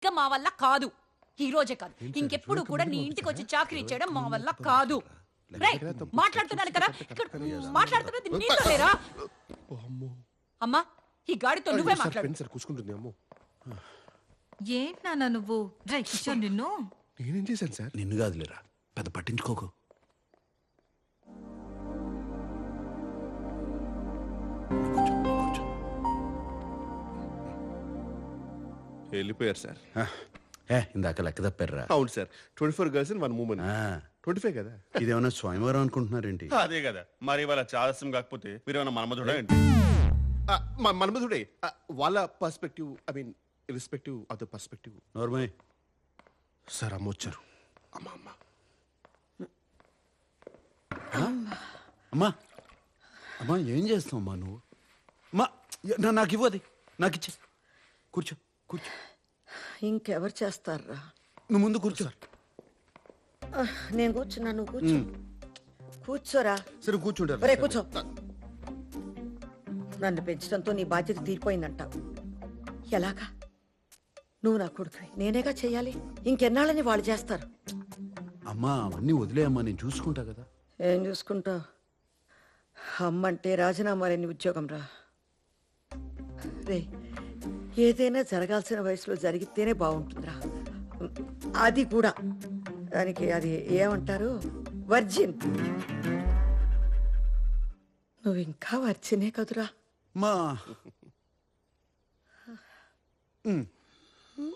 ఇక మా వల్ల కాదు. ఈ రోజే కాదు, ఇంకెప్పుడు కూడా నీ ఇంటికి వచ్చి చాకరీ చేయడం మా వల్ల కాదు. రేయ్, మాట్లాడుతున్నాను కదా, ఇక్కడ మాట్లాడుతున్నది నీతో లేరా? అమ్మా, ఈ గాడితో నువ్వే మాట్లాడు. ఏంటి నాన్న నువ్వు? రేయ్ కిషోర్, నిన్ను నేనేం చేశాను సార్? నిన్ను కాదులేరా, పెద్ద పట్టించుకోకు. వెళ్ళిపోయారు సార్. ఇందాక లెక్క తప్పారా? అవును సార్, 24 గర్ల్స్ అండ్ 1 ఉమెన్. 25 కదా? ఇదేమన్నా స్వయంవరం అనుకుంటున్నారేంటి? అదే కదా మరి. వాళ్ళ చాదస్యం కాకపోతే మీరు ఏమన్నా మన్మధుడా ఏంటి? మన్మధుడే. వాళ్ళ perspective, I mean irrespective of the perspective. నోర్మయ్ సార్, అమ్మ వచ్చారు. అమ్మా అమ్మా అమ్మా అమ్మా, ఏం చేస్తావు అమ్మా నువ్వు? అమ్మా, నాకు ఇవ్వది, నాకు ఇచ్చే. కూర్చో కూర్చో. ఇంకెవరు చేస్తారా? నువ్వు ముందు కూర్చో. నేను కూర్చున్నా, నువ్వు కూర్చో. కూర్చోరా. సరే కూర్చుంటారు. ఒరే కూర్చో. నన్ను పెంచడంతో నీ బాధ్యత తీరిపోయిందంటావు. ఎలాగా? నువ్వు నా కొడుకు, నేనేగా చెయ్యాలి. ఇంకెన్నాళ్ళని వాళ్ళు చేస్తారు. అమ్మా, అవన్నీ వదిలేయమ్మా, నేను చూసుకుంటా కదా. ఏం చూసుకుంటావు? అమ్మంటే రాజీనామా లేని ఉద్యోగం రా. రే, ఏదైనా జరగాల్సిన వయసులో జరిగితేనే బాగుంటుందిరా. అది కూడా దానికి అది ఏమంటారు, వర్జిన్. నువ్వు ఇంకా వర్జినే కదురా. మా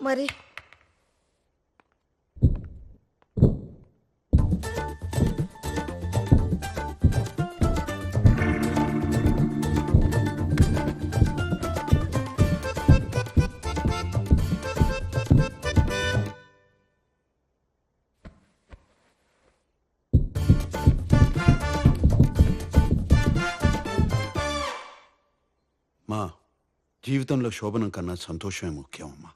మరి మా జీవితంలో శోభనం కన్నా సంతోషమే ముఖ్యం అమ్మా.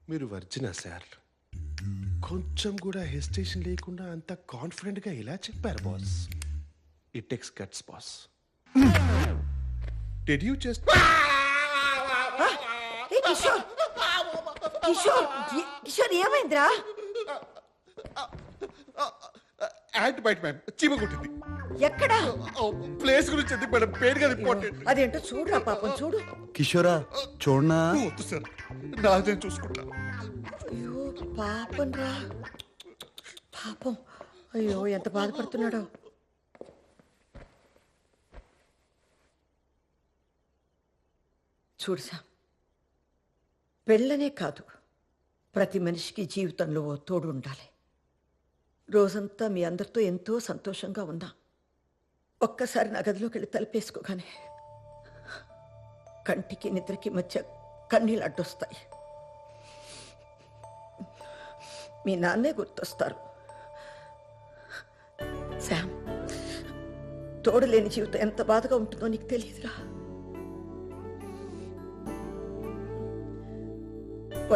మీరు వర్జినా సార్? కొంచెం కూడా హెసిటేషన్ లేకుండా అంత కాన్ఫిడెంట్ గా ఇలా చెప్పారు boss. It takes guts boss. Did you just Kishore, Kishore, Kishore ఏమైందిరా? యాంట్ బైట్ మ్యామ్, చీమ కుట్టింది. ఎక్కడా? ప్లేస్ గురించి ఎందుకు మేడం, పేరు కదా ఇంపార్టెంట్. అదేంటో చూడురా పాపం, చూడు. కిషోరా, చూడనా? వద్దు సార్, నాదేం చూసుకుంటా. అయ్యో పాపం రా, పాపం. అయ్యో ఎంత బాధపడుతున్నాడో. చూడుసా, పెళ్ళనే కాదు, ప్రతి మనిషికి జీవితంలో ఓ తోడు ఉండాలి. రోజంతా మీ అందరితో ఎంతో సంతోషంగా ఉన్నా ఒక్కసారి నా గదిలోకి వెళ్ళి తలుపేసుకోగానే కంటికి నిద్రకి మధ్య కన్నీళ్ళు అడ్డొస్తాయి. మీ నాన్నే గుర్తొస్తారు. శామ్, తోడు లేని జీవితం ఎంత బాధగా ఉంటుందో నీకు తెలియదురా.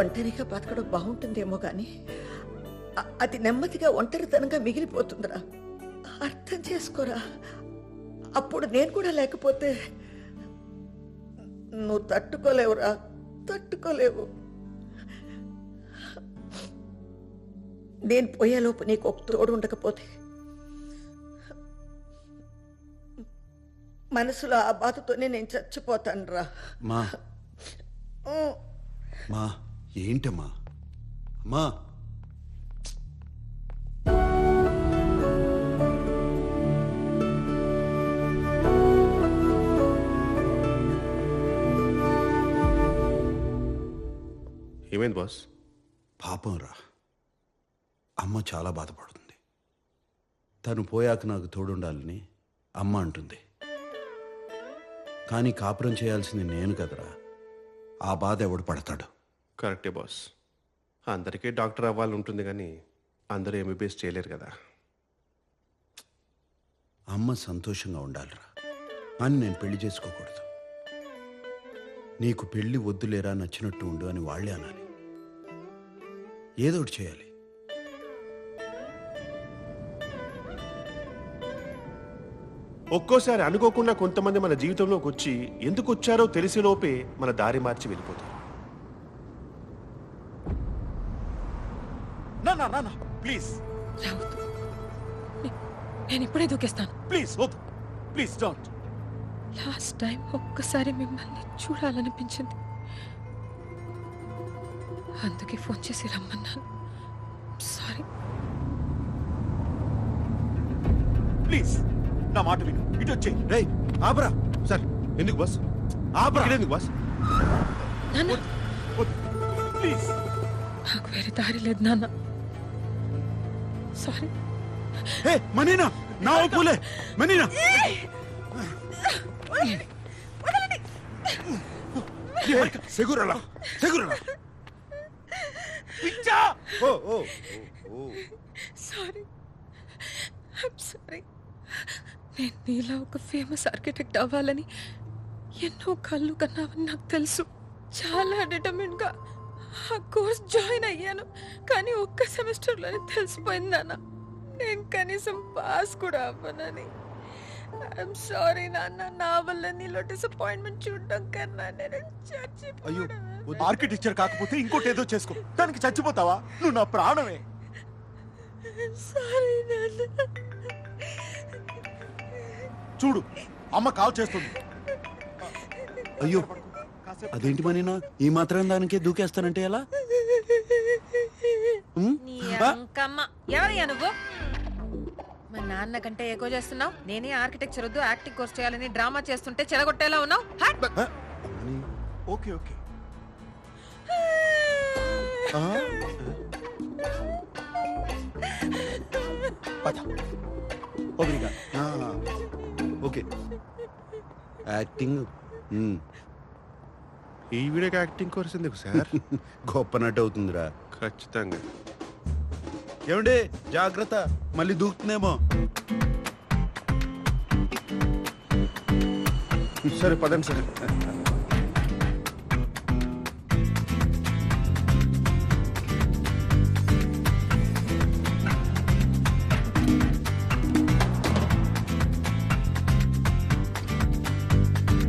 ఒంటరిగా బతకడం బాగుంటుందేమో కానీ అది నెమ్మదిగా ఒంటరితనంగా మిగిలిపోతుందిరా. అర్థం చేసుకోరా. అప్పుడు నేను కూడా లేకపోతే నువ్వు తట్టుకోలేవురా, తట్టుకోలేవు. నేను పోయేలోపు నీకు ఒక తోడు ఉండకపోతే మనసులో ఆ బాధతోనే నేను చచ్చిపోతాను రా. మా మా ఏంటమ్మా? అమ్మా, ఏమైంది బాస్? పాపం రా, అమ్మ చాలా బాధపడుతుంది. తను పోయాక నాకు తోడుండాలని అమ్మ అంటుంది. కానీ కాపురం చేయాల్సింది నేను కదరా. ఆ బాధ ఎవడు పడతాడు? కరెక్టే బాస్. అందరికీ డాక్టర్ అవ్వాలని ఉంటుంది కానీ అందరూ ఎంబీబీఎస్ చేయలేరు కదా. అమ్మ సంతోషంగా ఉండాలిరా అని నేను పెళ్లి చేసుకోకూడదు. నీకు పెళ్లి వద్దులేరా, నచ్చినట్టు ఉండు అని వాళ్ళే అనాలి. ఏదో ఒకటి చేయాలి. ఒక్కోసారి అనుకోకుండా కొంతమంది మన జీవితంలోకి వచ్చి ఎందుకు వచ్చారో తెలిసే లోపే మన దారి మార్చి వెళ్ళిపోతారు. నా ప్లీజ్ రావద్దు. నేను ఇప్పుడే దూకేస్తాను. ప్లీజ్ వద్దు, ప్లీజ్ డోంట్. లాస్ట్ టైం ఒక్కసారి మిమ్మల్ని చూడాలనిపించింది, అందుకే ఫోన్ చేసి రమ్మన్నాను. సారీ. ప్లీజ్ నా మాట విను, ఇటు వచ్చే. రేయ్ ఆపరా. సార్ ఎందుకు బస్ ఆపరా? ఎందుకు బస్? నాన్న, ప్లీజ్. నాకు వేరే దారి లేదు నాన్న. సారీ. ఏ మనీనా నా ఒప్పులే మనీనా సెగురలా సెగురలా పిచ్చా. ఓ ఓ సారీ, ఐమ్ సారీ. నేను నీలా ఒక ఫేమస్ ఆర్కిటెక్ట్ అవ్వాలని ఎన్నో కళ్ళు కన్నావని నాకు తెలుసు. చాలా డిటర్మిన్ గా ఆ కోర్స్ జాయిన్ అయ్యాను, కానీ ఒక్క సెమిస్టర్లోనే తెలిసిపోయింది నాన్న, నేను కనీసం పాస్ కూడా అవ్వనని. ఐఎమ్ సారీ నాన్న, నా వల్ల నీలో డిసప్పాయింట్మెంట్ చూడడం కన్నా నేను అయ్యో, చచ్చిపోయాను. ఆర్కిటెక్చర్ కాకపోతే ఇంకోటి ఏదో చేసుకో, దానికి చచ్చిపోతావా? నువ్వు నా ప్రాణమే. సారీ నాన్న. చూడు, అమ్మ కాల్ చేస్తుంది. అయ్యో అదేంటి మనీనా ఈ మాత్రం దానికే దూకేస్తానంటే ఎలా? ఉమ్? నీ ఆ? అంకమ్మ. ఎవరయ్యా నువ్వు? మా నాన్న కంటే ఎక్కువ చేస్తున్నావు. నేనే ఆర్కిటెక్చర్ వద్దు యాక్టింగ్ కోర్స్ చేయాలని డ్రామా చేస్తుంటే చెడగొట్టేలా ఉన్నావు. హట్! ఆ? Okay okay. ఆ? పద. ఓబ్రిగా. ఆ. Okay acting um. ఈ వీడియోకి యాక్టింగ్ కోర్స్ ఎందుకు సార్? గొప్ప నటు అవుతుందిరా. ఖచ్చితంగా. ఏమండి జాగ్రత్త, మళ్ళీ దూకుతుందేమో. సరే పదండి సార్.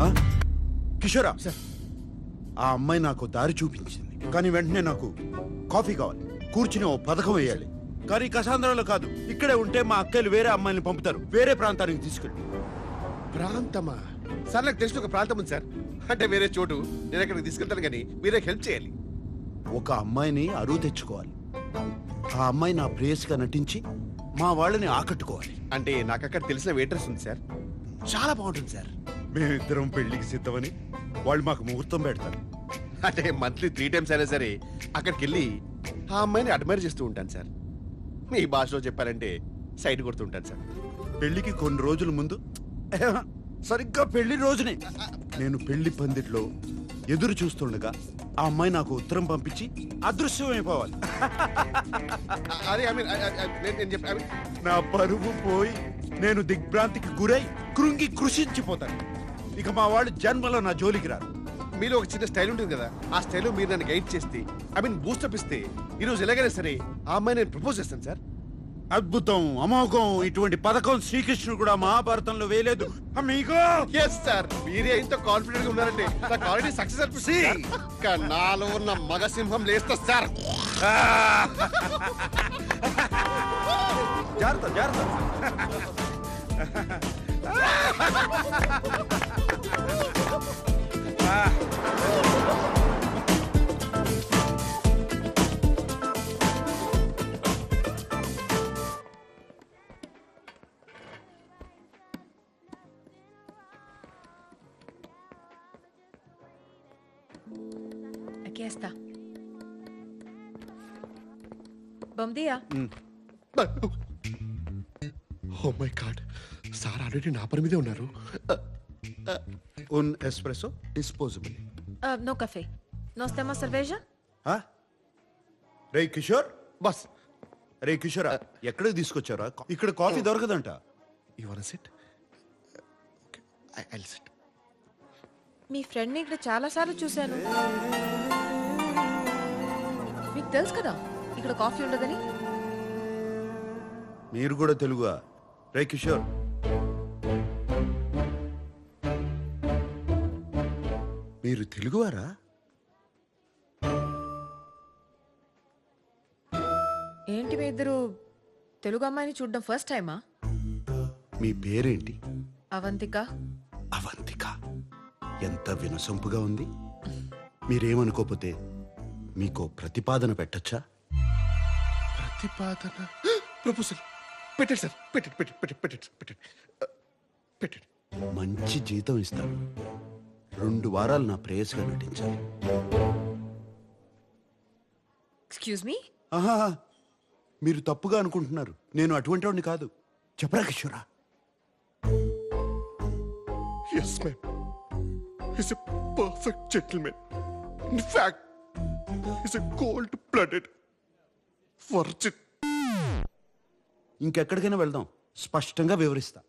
ఆ? కిషోరా ఆ అమ్మాయి నాకు దారి చూపించింది, కానీ వెంటనే నాకు కాఫీ కావాలి, కూర్చుని ఓ పథకం వేయాలి. కానీ కసాంధ్రాలో కాదు, ఇక్కడే ఉంటే మా అక్కలు వేరే అమ్మాయిని పంపుతారు, వేరే ప్రాంతానికి తీసుకెళ్ళి. ప్రాంతమా? సార్ నాకు తెలిసిన ఒక ప్రాంతం ఉంది సార్, అంటే వేరే చోటు. నేను అక్కడికి తీసుకెళ్తాను కానీ మీరే హెల్ప్ చేయాలి. ఒక అమ్మాయిని అరువు తెచ్చుకోవాలి, ఆ అమ్మాయి నా ప్రేయస్గా నటించి మా వాళ్ళని ఆకట్టుకోవాలి. అంటే నాకు అక్కడ తెలిసిన వెయిటర్స్ ఉంది సార్, చాలా బాగుంటుంది సార్. మేమిద్దరం పెళ్లికి సిద్ధమని వాళ్ళు మాకు ముహూర్తం పెడతారు. అంటే మంత్లీ 3 times అయినా సరే అక్కడికి వెళ్ళి ఆ అమ్మాయిని అడ్మైర్ చేస్తూ ఉంటాను సార్. మీ భాషలో చెప్పాలంటే సైడ్ కొడుతూ ఉంటాను సార్. పెళ్లికి కొన్ని రోజుల ముందు సరిగ్గా పెళ్లి రోజునే నేను పెళ్లి పందిట్లో ఎదురు చూస్తుండగా ఆ అమ్మాయి నాకు ఉత్తరం పంపించి అదృశ్యమైపోవాలి. అదే ఐ మీన్ నేను చెప్పి నా పరువు పోయి నేను దిగ్భ్రాంతికి గురై కృంగి కృషించిపోతాను. ఇక మా వాళ్ళు జన్మలో నా జోలికి రారు. మీలో ఒక చిన్న స్టైల్ ఉంటుంది కదా, ఆ స్టైల్ మీరు నన్ను గైడ్ చేస్తే ఐ మీన్ బూస్టప్ ఇస్తే ఈ రోజు ఎలాగైనా సరే ఆ అమ్మాయి నేను ప్రపోజ్ చేస్తాను సార్. అద్భుతం, అమోఘం, ఇటువంటి పథకం శ్రీకృష్ణుడు కూడా మహాభారతంలో వేయలేదు. మీకు ఎస్ సార్, మీరే ఇంత కాన్ఫిడెంట్ గా ఉన్నారంటే నాకు ఆల్రెడీ సక్సెస్ అనిపిస్తుంది. ఇంకా నాలో ఉన్న మగ సింహం లేస్తా సార్. జాగ్రత్త జాగ్రత్త. Aquí está. Bom dia. Oh my God, sir already నా పని మీదే ఉన్నారు. Un espresso disposable. No café. Nós temos cerveja? రే కిషోర్, బస్ రే కిషోరా, ఎక్కడికి తీసుకొచ్చారా? ఇక్కడ కాఫీ దొరకదంట. You want sit? Okay, I will sit. మీ ఫ్రెండ్ని ఇక్కడ చాలా సార్లు చూశాను. మీకు తెలుసు కదా ఇక్కడ కాఫీ ఉండదని. మీరు కూడా తెలుగుగా? రే కిషోర్, మీరు తెలుగువారా? ఏంటి మీ ఇద్దరు తెలుగు అమ్మాయిని చూడడం ఫస్ట్ టైమా? మీ పేరేంటి? అవంతిక. అవంతిక. ఎంత వినసొంపుగా ఉంది. మీరేమనుకోపోతే మీకో ప్రతిపాదన పెట్టచ్చా? ప్రతిపాదన ప్రపోజల్ పెట్టండి సార్. పెట్టండి. మంచి జీతం ఇస్తాను. 2 వారాలు నా ప్రేయస్గా నటించాలి. Excuse me. ఆహా, మీరు తప్పుగా అనుకుంటున్నారు. నేను అటువంటి వాడిని కాదు. చెప్పరా కిషోరా? Yes ma'am. Is a perfect gentleman. In fact is a cold blooded virgin. ఇంకెక్కడికైనా వెళ్దాం, స్పష్టంగా వివరిస్తా.